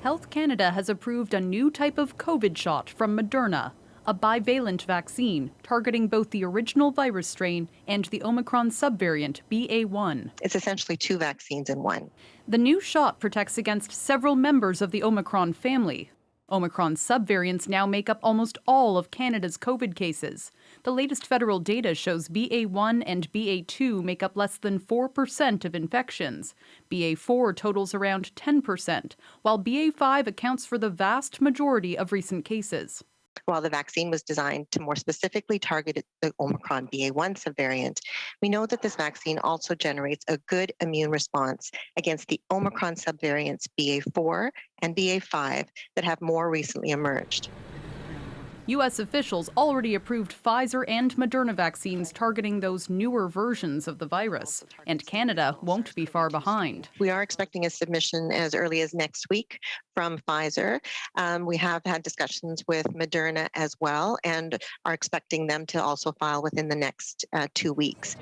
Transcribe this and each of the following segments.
Health Canada has approved a new type of COVID shot from Moderna, a bivalent vaccine targeting both the original virus strain and the Omicron subvariant BA1. It's essentially two vaccines in one. The new shot protects against several members of the Omicron family. Omicron subvariants now make up almost all of Canada's COVID cases. The latest federal data shows BA1 and BA2 make up less than 4% of infections. BA4 totals around 10%, while BA5 accounts for the vast majority of recent cases. While the vaccine was designed to more specifically target the Omicron BA1 subvariant, we know that this vaccine also generates a good immune response against the Omicron subvariants BA4 and BA5 that have more recently emerged. U.S. officials already approved Pfizer and Moderna vaccines targeting those newer versions of the virus, and Canada won't be far behind. We are expecting a submission as early as next week from Pfizer. We have had discussions with Moderna as well and are expecting them to also file within the next 2 weeks.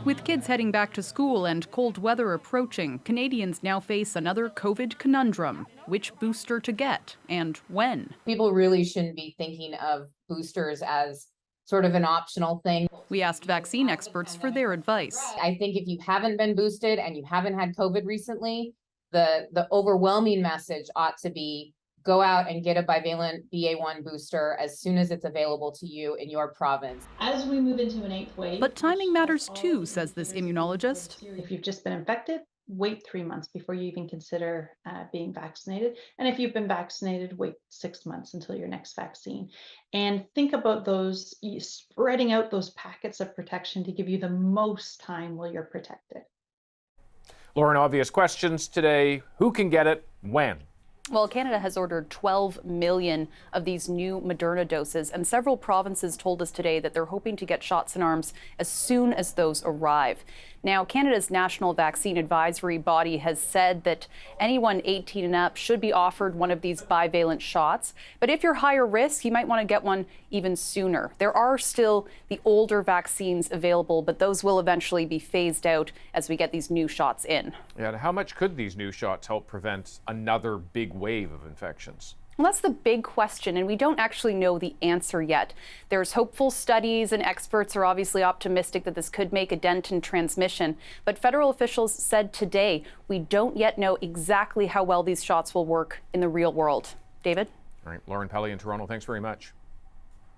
With kids heading back to school and cold weather approaching, Canadians now face another COVID conundrum. Which booster to get and when? People really shouldn't be thinking of boosters as sort of an optional thing. We asked vaccine experts for their advice. I think if you haven't been boosted and you haven't had COVID recently, the overwhelming message ought to be go out and get a bivalent BA1 booster as soon as it's available to you in your province. As we move into an eighth wave. But timing matters too, says this immunologist. If you've just been infected, wait 3 months before you even consider being vaccinated. And if you've been vaccinated, wait 6 months until your next vaccine. And think about those, spreading out those packets of protection to give you the most time while you're protected. Lauren, obvious questions today. Who can get it? When? Well, Canada has ordered 12 million of these new Moderna doses, and several provinces told us today that they're hoping to get shots in arms as soon as those arrive. Now, Canada's National Vaccine Advisory Body has said that anyone 18 and up should be offered one of these bivalent shots. But if you're higher risk, you might want to get one even sooner. There are still the older vaccines available, but those will eventually be phased out as we get these new shots in. Yeah, and how much could these new shots help prevent another big wave of infections? Well, that's the big question, and we don't actually know the answer yet. There's hopeful studies, and experts are obviously optimistic that this could make a dent in transmission. But federal officials said today we don't yet know exactly how well these shots will work in the real world. David? All right, Lauren Pelly in Toronto, thanks very much.